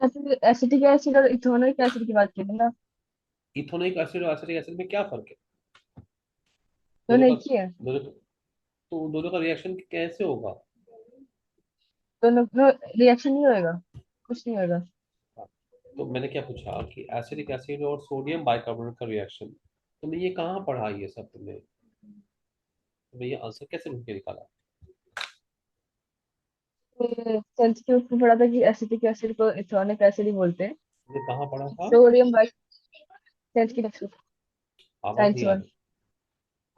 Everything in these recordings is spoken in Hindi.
एसिटिक एसिड और इथेनॉइक एसिड की बात की थी ना। इथेनोइक एसिड और एसिटिक एसिड में क्या फर्क है? दोनों दोनों का एक ही है। दोनों का रिएक्शन कैसे होगा? दोनों रिएक्शन नहीं होएगा, कुछ नहीं होएगा। तो मैंने क्या पूछा कि एसिडिक एसिड और सोडियम बाइकार्बोनेट का रिएक्शन, तुमने ये कहाँ पढ़ा ये सब? तुमने ये आंसर कैसे ढूंढ के निकाला? टेंथ के उसमें पढ़ा था कि एसिटिक एसिड को इथेनॉइक एसिड ही बोलते हैं। तुमने कहाँ पढ़ा था? सोडियम बाइक, टेंथ की टेक्स्ट बुक, आवाज साइंस नहीं आ वन। रही।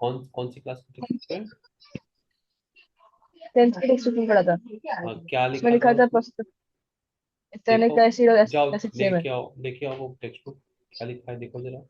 कौन कौन सी क्लास की टेक्स्ट बुक है? टेंथ की टेक्स्ट बुक में पढ़ा था। हाँ, क्या उसमें लिखा था लिखा था उसमें? देखो, इथेनॉइक एसिड और जाओ एसिटिक एसिड सेम है। लेके आओ वो टेक्स्ट बुक। क्या लिखा है देखो जरा।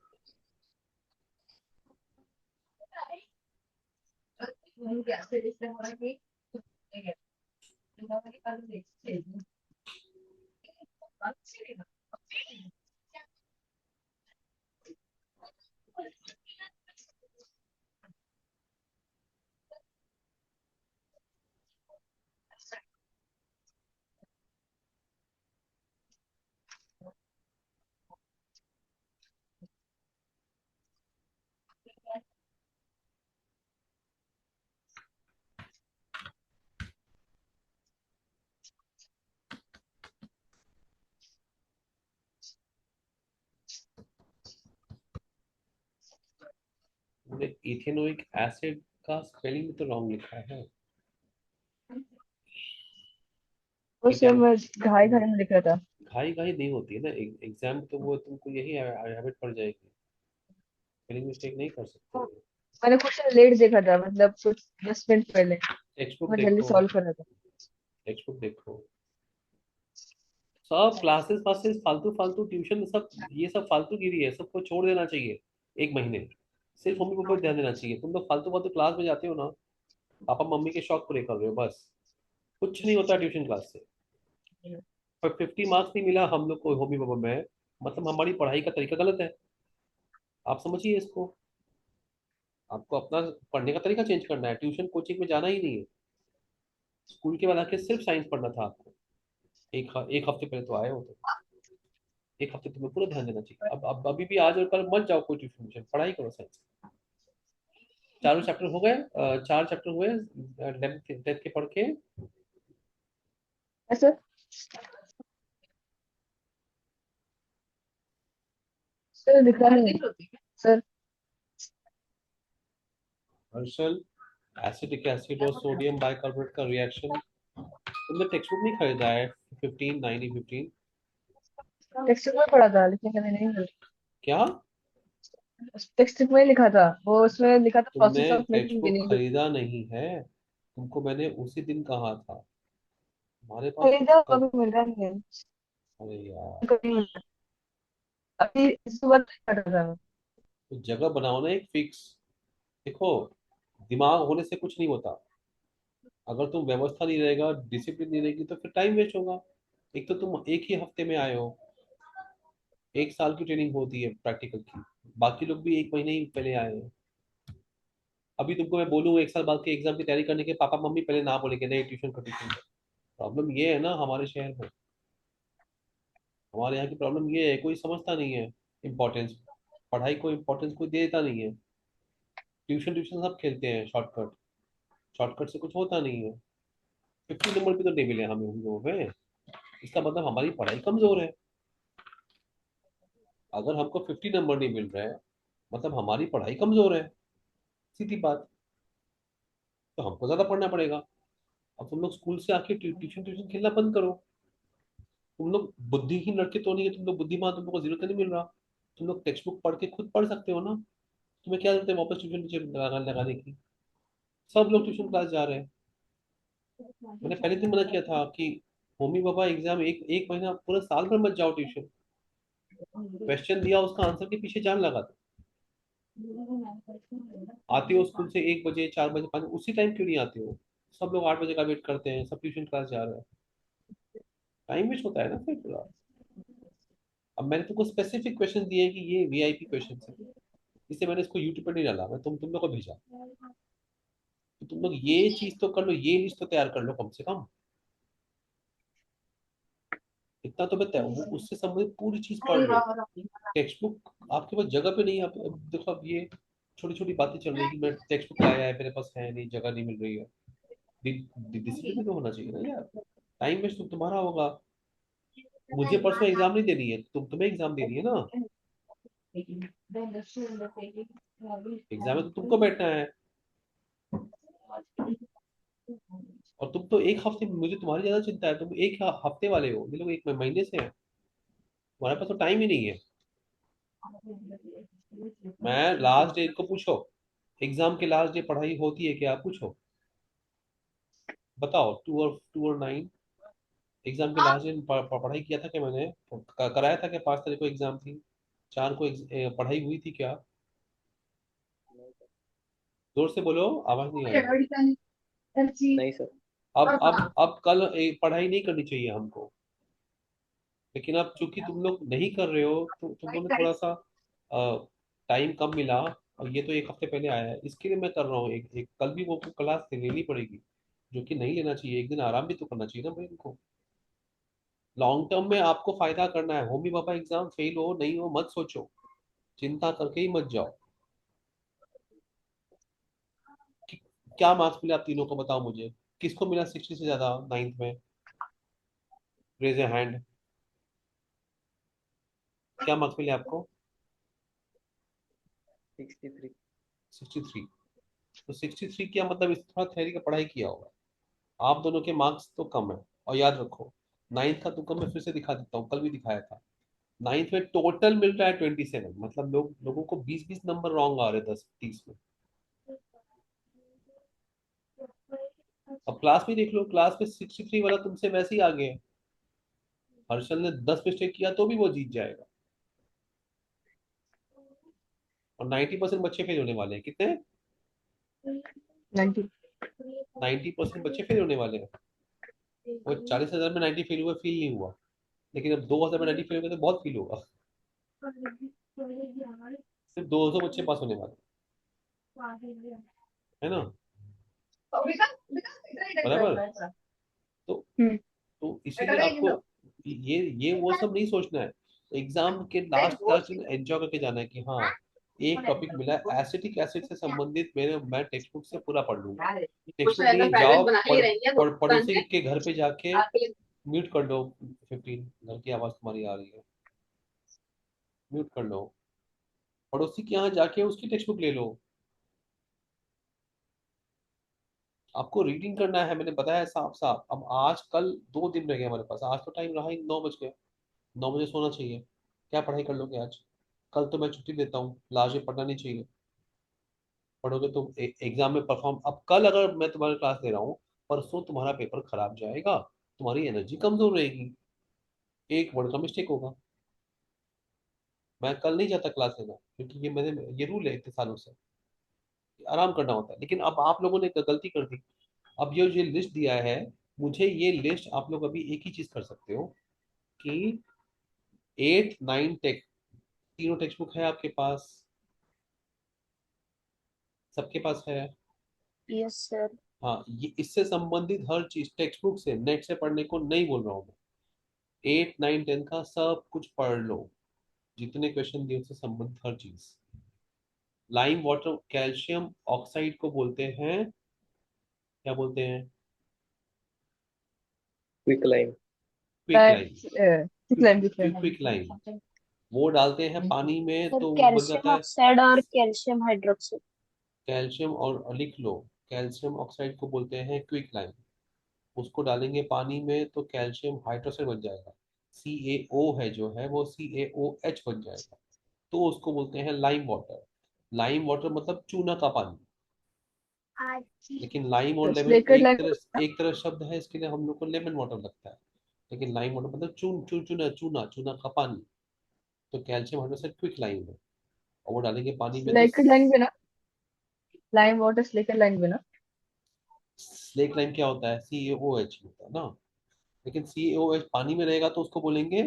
इथेनोइक एसिड का स्पेलिंग भी तो रॉन्ग लिखा है। वो सब इथेनो मैं घाई घाई में लिख रहा था। घाई घाई नहीं होती है ना, एग्जाम तो वो तुमको यही हैबिट पड़ जाएगी। स्पेलिंग मिस्टेक नहीं कर सकते तो हो। मैंने कुछ लेट देखा था, मतलब कुछ 10 मिनट पहले। टेक्स्ट बुक मैं जल्दी देखो। सॉल्व कर रहा था। टेक्स्ट बुक देखो। सब क्लासेस वासेस फालतू फालतू ट्यूशन सब, ये सब फालतू गिरी है, सबको छोड़ देना चाहिए। एक महीने सिर्फ मम्मी पापा पे ध्यान देना चाहिए। तुम लोग फालतू फालतू क्लास में जाते हो ना, पापा मम्मी के शौक पूरे कर रहे हो बस। कुछ नहीं होता ट्यूशन क्लास से। पर 50 मार्क्स नहीं मिला हम लोग को मम्मी पापा में, मतलब हमारी पढ़ाई का तरीका गलत है। आप समझिए इसको। आपको अपना पढ़ने का तरीका चेंज करना है, ट्यूशन कोचिंग में जाना ही नहीं है। स्कूल के बाद आके सिर्फ साइंस पढ़ना था आपको। एक हफ्ते पहले तो आए हो तो एक हफ्ते तुम्हें पूरा ध्यान देना चाहिए। अब अभी भी आज और कल मत जाओ कोई ट्यूशन ट्यूशन, पढ़ाई करो साइंस। चारों चैप्टर हो गए, 4 चैप्टर हुए 10th के पढ़ के। ऐसा सर दिखा नहीं सर। हर्षल, एसिटिक एसिड और सोडियम बाइकार्बोनेट का रिएक्शन, तुमने टेक्स्ट बुक नहीं खरीदा है? 15 9 15। टेक्स्ट बुक में पढ़ा था लेकिन कभी नहीं मिला। क्या? टेक्स्ट बुक में ही लिखा था, वो उसमें लिखा था तुमने process of text making book vinegar. खरीदा नहीं है? तुमको मैंने उसी दिन कहा था। हमारे पास तो खरीदा, वो कब। अभी मिल रहा नहीं है। अरे यार, कभी मिल रहा। अभी इस सुबह पढ़ा था मैं। तो जगह बनाओ ना एक फिक्स। देखो, दिमाग होने से कुछ नहीं होता। अगर तुम व्यवस्था नहीं रहेगा, डिसिप्लिन नहीं रहेगी, तो फिर टाइम वेस्ट होगा। एक तो तुम एक ही हफ्ते में आए हो। 1 साल की ट्रेनिंग होती है प्रैक्टिकल की। बाकी लोग भी 1 महीने ही पहले आए हैं। अभी तुमको मैं बोलूँ 1 साल बाद के एग्जाम की तैयारी करने के, पापा मम्मी पहले ना बोले कि नहीं ट्यूशन का ट्यूशन। प्रॉब्लम ये है ना हमारे शहर में। हमारे यहाँ की प्रॉब्लम ये है, कोई समझता नहीं है इम्पोर्टेंस। पढ़ाई को इम्पोर्टेंस कोई देता नहीं है। ट्यूशन ट्यूशन सब खेलते हैं शॉर्टकट। शॉर्टकट से कुछ होता नहीं है। 50 नंबर भी तो नहीं मिले हमें हम लोगों में। इसका मतलब हमारी पढ़ाई कमजोर है। अगर हमको 50 नंबर नहीं मिल रहे हैं, मतलब हमारी पढ़ाई कमजोर है। सीधी बात। तो हमको ज्यादा पढ़ना पड़ेगा। अब तुम लोग स्कूल से आके ट्यूशन ट्यूशन खेलना बंद करो। तुम लोग बुद्धिहीन लड़के तो नहीं है, तुम लोग बुद्धिमान, तुम लोग को जरूरत नहीं मिल रहा। तुम लोग टेक्स्ट बुक पढ़ के खुद पढ़ सकते हो ना। तुम्हें क्या जरूरत है वापस ट्यूशन टीचर लगाने की? सब लोग ट्यूशन क्लास जा रहे हैं। मैंने पहले दिन मना किया था कि मम्मी पापा एग्जाम एक एक महीना पूरा साल भर मत जाओ ट्यूशन। क्वेश्चन दिया उसका आंसर के पीछे जान लगा दो। आते हो स्कूल से 1 बजे 4 बजे 5, उसी टाइम क्यों नहीं आते हो? सब लोग 8 बजे का वेट करते हैं, सब ट्यूशन क्लास जा रहे हैं। टाइम वेस्ट होता है ना फिर पूरा। अब मैंने तुमको स्पेसिफिक क्वेश्चन दिए कि ये वीआईपी क्वेश्चन है। इसलिए मैंने इसको यूट्यूब पर नहीं डाला, मैं तुम लोग को भेजा। तो तुम लोग ये चीज तो कर लो, ये लिस्ट तो तैयार कर लो कम से कम। इतना तो मैं वो उससे संबंधित पूरी चीज पढ़ लो। टेक्स्ट बुक आपके पास जगह पे नहीं है। अब देखो, अब ये छोटी छोटी बातें चल रही है कि मैं टेक्स्ट बुक लाया है, मेरे पास है नहीं, जगह नहीं मिल रही है। डिसिप्लिन भी तो होना चाहिए ना यार। टाइम वेस्ट तो तुम्हारा होगा। मुझे परसों एग्जाम नहीं देनी है, तुम्हें एग्जाम देनी है ना। एग्जाम में तो तुमको बैठना है। और तुम तो एक हफ्ते में, मुझे तुम्हारी ज्यादा चिंता है, तुम एक हफ्ते वाले हो, ये लोग एक महीने से हैं। तुम्हारे पास तो टाइम ही नहीं है। मैं लास्ट डेट को पूछो, एग्जाम के लास्ट डे पढ़ाई होती है क्या, पूछो, बताओ। 2 और 9 एग्जाम के लास्ट दिन पढ़ाई किया था क्या मैंने? कराया था क्या? 5 तारीख को एग्जाम थी, 4 को पढ़ाई हुई थी क्या? जोर से बोलो, आवाज नहीं आ रही है। नहीं सर। अब कल पढ़ाई नहीं करनी चाहिए हमको। लेकिन अब चूंकि तुम लोग नहीं कर रहे हो, तो तुम लोग ने थोड़ा सा टाइम कम मिला, और ये तो एक हफ्ते पहले आया है, इसके लिए मैं कर रहा हूँ। एक कल भी वो क्लास लेनी पड़ेगी, जो कि नहीं लेना चाहिए। एक दिन आराम भी तो करना चाहिए ना भाई को। लॉन्ग टर्म में आपको फायदा करना है। होमी बाबा एग्जाम फेल हो नहीं हो मत सोचो, चिंता करके ही मत जाओ। कि, क्या मार्क्स मिले आप तीनों को, बताओ मुझे। किसको मिला 60 से ज्यादा 9th में? Raise a hand. क्या मार्क्स मिले आपको? 63। 63। तो 63 क्या मतलब, इस थोड़ा थ्योरी का पढ़ाई किया होगा। आप दोनों के मार्क्स तो कम है। और याद रखो, 9th का तुमको मैं फिर से दिखा देता हूँ, कल भी दिखाया था। 9th में टोटल मिल रहा है 27, मतलब लोगों को 20-20 नंबर रॉन्ग आ रहे हैं 10-30 में। अब क्लास में देख लो, क्लास में 63 वाला तुमसे वैसे ही आगे है। हर्षल ने 10 मिस्टेक किया तो भी वो जीत जाएगा। और 90% बच्चे फेल होने वाले हैं, कितने? 90। 90% बच्चे फेल होने वाले हैं। वो 40,000 में 90 फेल हुआ, फील नहीं हुआ। लेकिन अब 2,000 में 90 फेल होगा तो बहुत फील होगा। सिर्फ 200 बच्चे पास होने वाले है ना। बराबर। तो हम्म। तो इसीलिए आपको ये वो सब नहीं सोचना है। एग्जाम के लास्ट 10 दिन एंजॉय करके जाना है कि हाँ, एक टॉपिक मिला है एसिटिक एसिड से संबंधित, मैं टेक्स्ट बुक से पूरा पढ़ लूंगा। टेक्स्ट बुक नहीं, जाओ पड़ोसी के घर पे जाके म्यूट कर लो। 15 घर की आवाज तुम्हारी आ रही है, म्यूट कर लो। पड़ोसी के यहाँ जाके उसकी टेक्स्ट बुक ले लो। आपको रीडिंग करना है, मैंने बताया साफ साफ। अब आज कल 2 दिन रह गए हमारे पास, आज तो टाइम रहा ही 9 बज गए। 9 बजे सोना चाहिए। क्या पढ़ाई कर लोगे आज? कल तो मैं छुट्टी देता हूँ, लास्ट में पढ़ना नहीं चाहिए। पढ़ोगे तो एग्जाम में परफॉर्म। अब कल अगर मैं तुम्हारी क्लास ले रहा हूँ, परसों तुम्हारा पेपर खराब जाएगा, तुम्हारी एनर्जी कमजोर रहेगी, एक वर्ड का मिस्टेक होगा। मैं कल नहीं जाता क्लास लेना, क्योंकि ये रूल है इतने सालों से, आराम करना होता है। लेकिन अब आप लोगों ने एक गलती कर दी। अब ये लिस्ट दिया है मुझे, ये लिस्ट आप लोग अभी एक ही चीज कर सकते हो कि 8 9 टेक, तीनों टेक्स्ट बुक है आपके पास? सबके पास है? Yes sir. हाँ, ये इससे संबंधित हर चीज टेक्स्ट बुक से, नेट से पढ़ने को नहीं बोल रहा हूँ मैं। 8 9 10 का सब कुछ पढ़ लो, जितने क्वेश्चन दिए उससे संबंधित हर चीज। लाइम वाटर कैल्शियम ऑक्साइड को बोलते हैं, क्या बोलते हैं? Quick lime. Quick lime. सिक्लाइन भी क्विक लाइम। वो डालते हैं पानी में सर तो वो बन कैल्शियम जाता है ऑक्साइड और कैल्शियम हाइड्रोक्साइड। कैल्शियम। और लिख लो, कैल्शियम ऑक्साइड को बोलते हैं क्विक लाइम। उसको डालेंगे पानी में तो कैल्शियम हाइड्रोक्साइड बन जाएगा। CaO है जो है वो CaOH बन जाएगा। तो उसको बोलते हैं लाइम वाटर। लाइम वाटर मतलब चूना का पानी। लेकिन लाइम और लेमन स्लेकेट लाइन। एक तरह शब्द है, इसके लिए हम लोग को लेमन वाटर लगता है। लेकिन लाइम वाटर मतलब चूना चूना का पानी। तो कैल्शियम हाइड्रोक्साइड क्विक लाइम है, और वो डालेंगे पानी में तो स्लेकेट लाइन भी ना, लाइम वाटर स्लेकेट लाइन भी ना। स्लेक लाइम क्या होता है? CaOH होता है ना। लेकिन CaOH पानी में रहेगा तो उसको बोलेंगे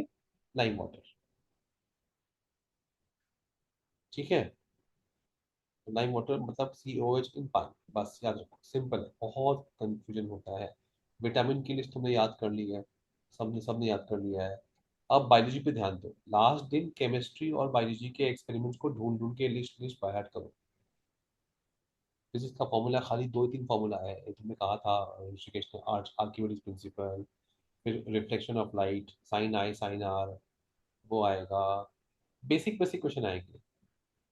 लाइम वाटर। ठीक है। लाइम वाटर मतलब CaOH इन पानी, बस याद रखो, सिंपल है। बहुत कंफ्यूजन होता है। विटामिन की लिस्ट तुमने याद कर ली है, सबने सबने याद कर लिया है। अब बायोलॉजी पे ध्यान दो। लास्ट दिन केमिस्ट्री और बायोलॉजी के एक्सपेरिमेंट्स को ढूंढ ढूंढ के लिस्ट लिस्ट बाय हार्ट करो। फिजिक्स का फॉर्मूला खाली दो तीन फॉर्मूला है, एक तुमने कहा था ऋषिकेश ने, आर्किमिडीज प्रिंसिपल, फिर reflection of light, sine I sine R, वो आएगा। बेसिक बेसिक क्वेश्चन आएंगे।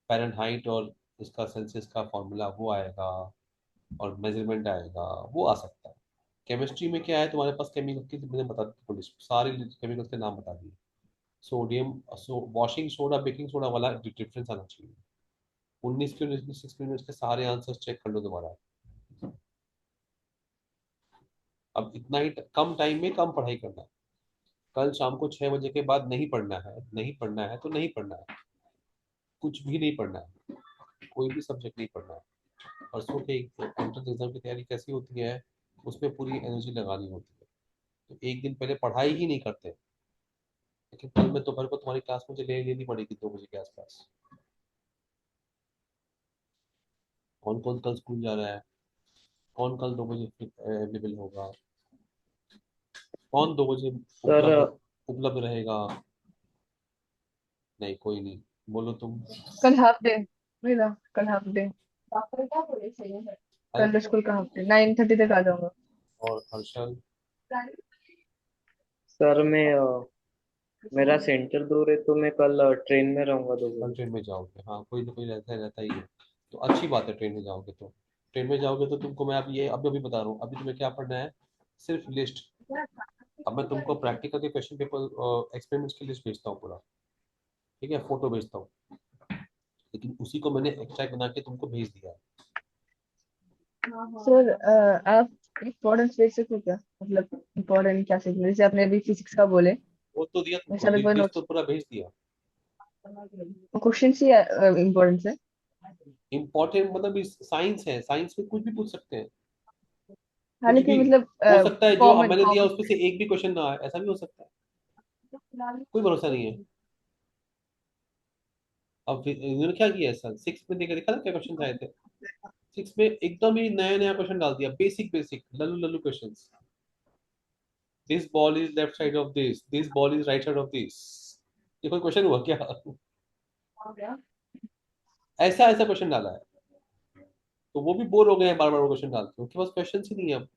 फ़ारेनहाइट और इसका सेल्सियस का फॉर्मूला वो आएगा, और मेजरमेंट आएगा, वो आ सकता है। केमिस्ट्री में क्या है तुम्हारे पास, केमिकल की मैंने बता दी लिस्ट, सारे केमिकल्स के नाम बता दिए। Sodium, washing soda, baking soda वाला डिफरेंस आना चाहिए। 19 के 6 मिनट्स के सारे आंसर्स चेक कर लो दोबारा। अब इतना ही कम टाइम में कम पढ़ाई करना है। कल शाम को 6 बजे के बाद नहीं पढ़ना है, नहीं पढ़ना है तो नहीं पढ़ना है, कुछ भी नहीं पढ़ना है, कोई भी सब्जेक्ट नहीं पढ़ना है। परसों के एंट्रेंस एग्जाम की तैयारी कैसी होती है, उसमें पूरी एनर्जी लगानी होती है। तो एक दिन पहले पढ़ाई ही नहीं करते, लेकिन कल मैं दोपहर को तुम्हारी क्लास मुझे ले लेनी पड़ेगी 2 बजे के आसपास। कौन कौन कल स्कूल जा रहा है, कौन कल 2 बजे अवेलेबल होगा, कौन 2 बजे सर उपलब्ध उपलब्ध रहेगा? नहीं, कोई नहीं। बोलो तुम। कल हाफ डे। वही ना, कल हाफ डे। अरे, कल स्कूल का हाफ डे, 9:30 तक आ जाऊंगा। और हर्षल? सर मैं मेरा सेंटर दूर है तो मैं कल ट्रेन में रहूंगा 2 बजे। कल ट्रेन में जाओगे? हाँ, कोई ना कोई रहता ही है। तो अच्छी बात है, ट्रेन में जाओगे तो। ट्रेन में जाओगे तो तुमको मैं अभी अभी अभी बता रहा हूँ, अभी तुम्हें क्या पढ़ना है, सिर्फ लिस्ट। अब मैं तुमको प्रैक्टिकल के क्वेश्चन पेपर एक्सपेरिमेंट्स की लिस्ट भेजता हूँ पूरा, ठीक है, फोटो भेजता हूँ, लेकिन उसी को मैंने एक्सट्रैक्ट बना के तुमको भेज दिया है। सर आप इम्पोर्टेंस भेज सकते हो क्या, मतलब इम्पोर्टेंट क्या सीखना, जैसे आपने अभी फिजिक्स का बोले, वो तो दिया वैसे तुमको, आप एक बार लिस्ट तो नोट्स, पूरा भेज दिया। क्वेश्चन ही इम्पोर्टेंस है। इम्पोर्टेंट मतलब साइंस है, साइंस में कुछ भी पूछ सकते हैं, हाँ कुछ भी। लेकिन मतलब हो सकता है जो अब कॉमन मैंने दिया कॉमन। उसमें से एक भी क्वेश्चन ना आए, ऐसा भी हो सकता है, कोई भरोसा नहीं है। अब इन्होंने क्या किया है सर, 6 में देखा देखा ना क्या क्वेश्चन आए थे। 6 में एकदम ही नया नया क्वेश्चन डाल दिया, basic basic Lallu Lallu questions. This ball is left side of this ball is right side of this. ये कोई क्वेश्चन हुआ क्या? ऐसा ऐसा क्वेश्चन डाला है, तो वो भी बोर हो गए हैं बार बार क्वेश्चन डालते, उनके पास क्वेश्चन ही नहीं है अब।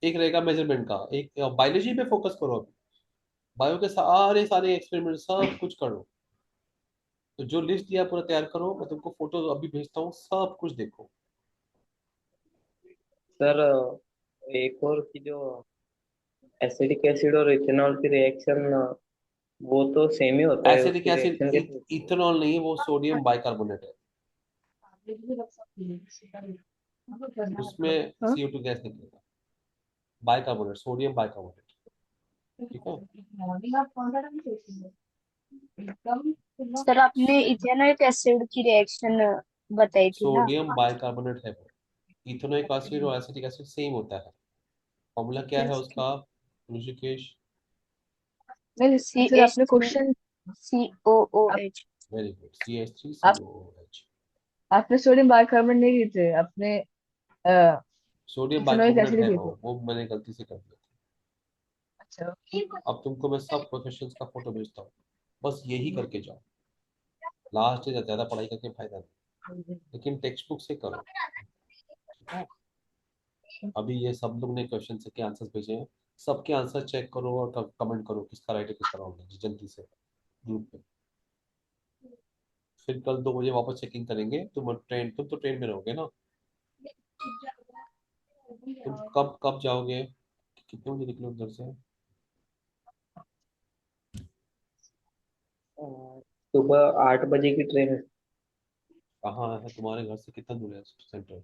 एक रहेगा मेजरमेंट का, एक बायोलॉजी पे फोकस करो अभी, बायो के सारे सारे एक्सपेरिमेंट सब कुछ करो। तो जो लिस्ट दिया पूरा तैयार करो, मैं तुमको फोटो अभी भेजता हूँ, सब कुछ देखो। सर एक और की जो एसिडिक एसिड और इथेनॉल की रिएक्शन वो तो सेम ही होता है, एसिडिक उसकी एसिड रिएक्शन कैसे होती है? इथेनॉल नहीं है, वो सोडियम बाइकार्बोनेट है। उसमें हाँ। CO2 गैस निकलेगा, बाइकार्बोनेट, सोडियम बाइकार्बोनेट। ठीक है। सर आपने इथेनॉइक एसिड की रिएक्शन बताई थी ना। सोडियम बाइकार्बोनेट है वो। इथेनोइक एसिड और एसिटिक एसिड सेम होता है। फॉर्मूला क्या है उसका, ऋषिकेश? नहीं सी सर, एच आपने थ्री क्वेश्चन, सी ओ ओ आप, एच वेरी गुड, CH3 आप COOH। आपने सोडियम बाइकार्बोनेट नहीं लिए थे, आपने सोडियम इथेनॉइक बाइकार्बोनेट एसिड है लिए थे। वो मैंने गलती से कर दिया अच्छा। था। अब तुमको मैं सब क्वेश्चंस का फोटो भेजता हूँ, बस यही करके जाओ। लास्ट से ज्यादा पढ़ाई करके फायदा नहीं, लेकिन टेक्स्ट बुक से करो, ठीक है। अभी ये सब लोग ने क्वेश्चन के आंसर्स भेजे हैं, सबके आंसर चेक करो और कमेंट करो किसका राइट है किसका रॉन्ग है, जल्दी से ग्रुप पे। फिर कल 2 बजे वापस चेकिंग करेंगे। तुम तो ट्रेन में रहोगे ना? तुम कब कब जाओगे, कितने बजे निकलो उधर से? सुबह 8 बजे की ट्रेन है। कहाँ है तुम्हारे घर से, कितना दूर है सेंटर?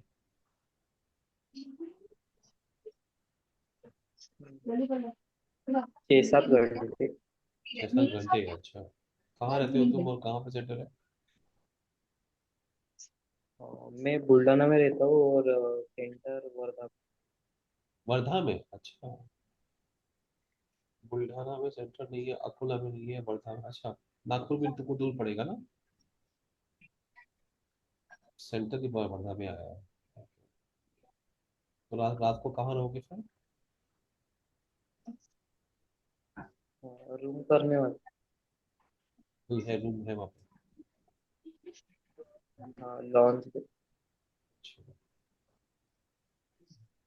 6-7 घंटे। 6-7 घंटे, अच्छा। कहाँ रहते हो तुम और कहाँ पे सेंटर है? मैं बुल्ढाना में रहता हूँ और सेंटर वर्धा। वर्धा में, अच्छा। बुल्ढाना में सेंटर नहीं है, अकोला में नहीं है, वर्धा में, अच्छा। नागपुर भी तुमको दूर पड़ेगा ना, सेंटर की वर्धा में आया है। तो रात रात को कहाँ रहोगे फिर? रूम करने वाला। कोई है रूम है वहाँ पे? हाँ लॉन्च पे।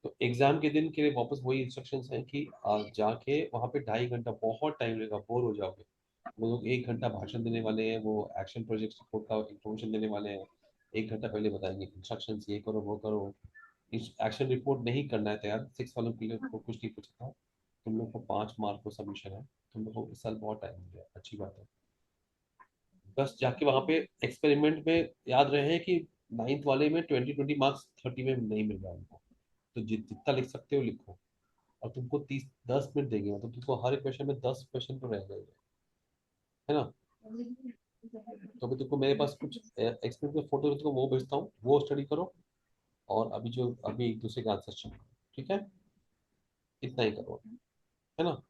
तो एग्जाम के दिन के लिए वापस वही इंस्ट्रक्शंस हैं कि आज जाके वहाँ पे 2.5 घंटा बहुत टाइम लगेगा, बोर हो जाओगे। वो लोग 1 घंटा भाषण देने वाले हैं, वो एक्शन प्रोजेक्ट रिपोर्ट का इंफॉर्मेशन देने वाले हैं। 1 घंटा पहले बताएंगे इंस्ट्रक्शंस, ये करो वो करो। इस एक्शन रिपोर्ट नहीं करना है तैयार, 6 वालों के लिए तो कुछ नहीं पूछा था। तुम लोग को 5 मार्क को सबमिशन है, तुम लोग को इस साल बहुत टाइम मिल गया, अच्छी बात है। बस जाके वहाँ पे एक्सपेरिमेंट में याद रहे कि 9th वाले में 20 मार्क्स 30 में नहीं मिल रहा है उनको। तो जितना लिख सकते हो लिखो। और तुमको 10 मिनट देंगे, मतलब तुमको हर एक क्वेश्चन में 10 क्वेश्चन तो रह गए, है ना। तो अभी तुमको मेरे पास कुछ एक्सपेरिमेंट के फोटो तुमको वो भेजता हूँ, वो स्टडी करो। और अभी एक दूसरे का आंसर चेक करो, ठीक है। इतना ही करो, है ना।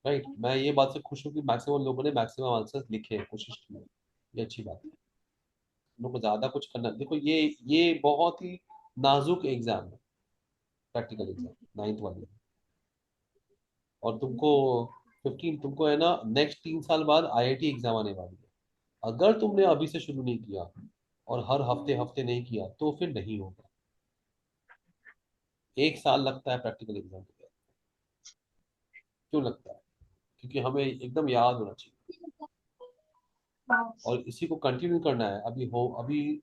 राइट, मैं ये बात से खुश हूँ कि मैक्सिमम लोगों ने मैक्सिमम आंसर लिखे हैं, कोशिश की है। ये अच्छी बात है। तुम लोग को ज्यादा कुछ करना, देखो ये बहुत ही नाजुक एग्जाम है, प्रैक्टिकल एग्जाम 9th वाली। और तुमको है ना, नेक्स्ट 3 साल बाद IIT एग्जाम आने वाली है। अगर तुमने अभी से शुरू नहीं किया और हर हफ्ते हफ्ते नहीं किया तो फिर नहीं होगा। 1 साल लगता है प्रैक्टिकल एग्जाम के लिए। क्यों लगता है? क्योंकि हमें एकदम याद होना चाहिए और इसी को कंटिन्यू करना है। अभी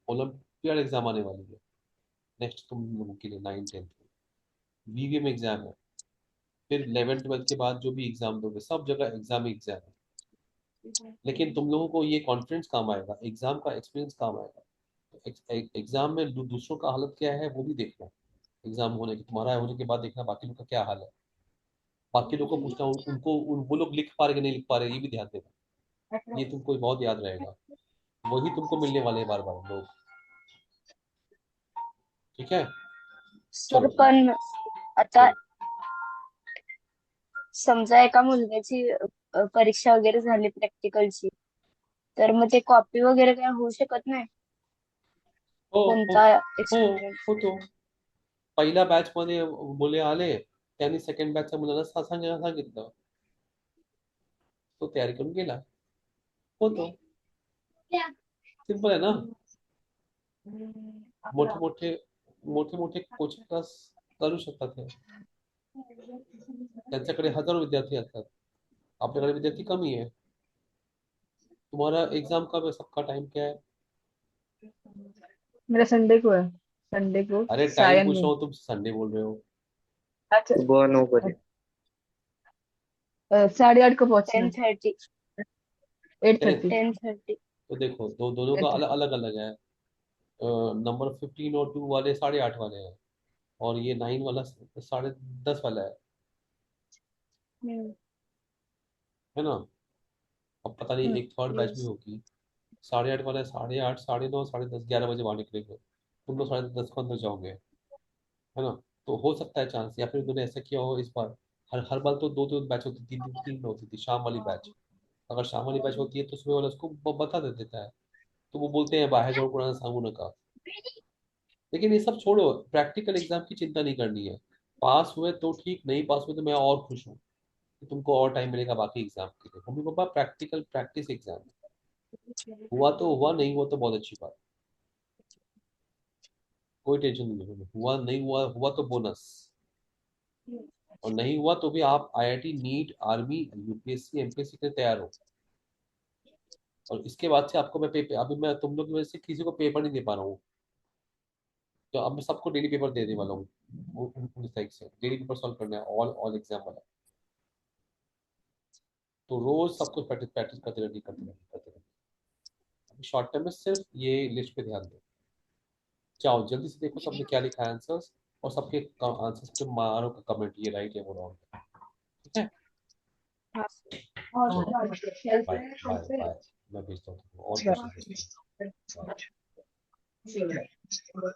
ओलंपियाड एग्जाम आने वाली है नेक्स्ट तुम लोगों के लिए, 9th 10th में VVM एग्जाम है। फिर 11th 12th के बाद जो भी एग्जाम दोगे सब जगह एग्जाम ही एग्जाम है। लेकिन तुम लोगों को ये कॉन्फिडेंस काम आएगा, एग्जाम का एक्सपीरियंस काम आएगा। तो एग्जाम में दूसरों का हालत क्या है वो भी देखना। एग्जाम होने के, तुम्हारा होने के बाद देखना बाकी लोग का क्या हाल है। बाकी लोग को पूछना वो लोग लिख पा रहे कि नहीं लिख पा रहे, ये भी ध्यान देना। ये तुमको बहुत याद रहेगा। वही तुमको मिलने वाले हैं बार बार लोग, ठीक है। सर चलो पण आता बोलो। समजा एका मुलग्याची परीक्षा वगैरे झाली प्रॅक्टिकलची, तर मग ते कॉपी वगैरे काय होऊ शकत नाही? हो हो कोणता हो एक्सपेरिमेंट? होतो. पहिल्या बॅच मध्ये मुले आले, त्यांनी सेकंड बॅचच्या मुलाला सांगितलं, तो तयारी करून गेला. होतो. सिंपल आहे ना. मोठे मोठे मोठे मोठे कोचिंग क्लास करू शकतात हे. त्यांच्याकडे हजारो विद्यार्थी असतात, आपल्याकडे विद्यार्थी कमी है. तुम्हारा एग्जाम कब है, सबका टाइम क्या है? मेरा संडे को है, संडे को अरे टाइम सायन पूछ में। रहा हूँ, तुम संडे बोल रहे हो। अच्छा, सुबह 9 बजे। 8:30 को पहुंचना है। 10:30. 8:30। 10:30. तो देखो दोनों का 10:30। अलग अलग है। नंबर 15 और 2 वाले 8:30 वाले हैं, और ये 9 वाला 10:30 वाला है ना। अब पता नहीं एक थर्ड बैच भी Yes. होगी। 8:30 वाला है, 8:30 9:30 10:30 11 बजे वहां निकलेंगे, तुम लोग 10:30 को अंदर जाओगे, है ना। तो हो सकता है चांस, या फिर उन्होंने ऐसा किया हो इस बार। हर हर बार तो दो दो बैच होती थी, तीन तीन होती थी शाम वाली बैच। अगर शाम वाली बैच होती है तो सुबह वाला उसको बता दे देता है। तो वो बोलते हैं बाहर जाओ पुराना सामू का। लेकिन ये सब छोड़ो, प्रैक्टिकल एग्जाम की चिंता नहीं करनी है। पास हुए तो ठीक, नहीं पास हुए तो मैं और खुश हूँ कि तुमको और टाइम मिलेगा बाकी एग्जाम के लिए। Mummy papa practical practice exam हुआ तो हुआ, नहीं हुआ तो बहुत अच्छी बात। कोई टेंशन नहीं है, हुआ नहीं हुआ, हुआ तो बोनस। और नहीं हुआ तो भी आप IIT NEET army UPSC MPSC के लिए तैयार हो। और इसके बाद से आपको मैं पेपर, अभी मैं तुम लोग की वजह से किसी को पेपर नहीं दे पा रहा हूँ, तो अब मैं सबको डेली पेपर देने वाला हूँ। 19 तारीख से डेली पेपर सॉल्व करना है, ऑल ऑल एग्जाम वाला। तो रोज सबको प्रैक्टिस प्रैक्टिस करते रहना। अभी शॉर्ट टर्म में सिर्फ ये लिस्ट पे ध्यान दो। जाओ जल्दी से देखो सबने क्या लिखा है आंसर्स, और सबके आंसर्स पे मारो का कमेंट, ये राइट है वो रॉन्ग, ठीक है। हाँ. चलो बाय बाय बाय, मैं भेजता हूँ तुमको और क्वेश्चन भेजता हूँ। बाय।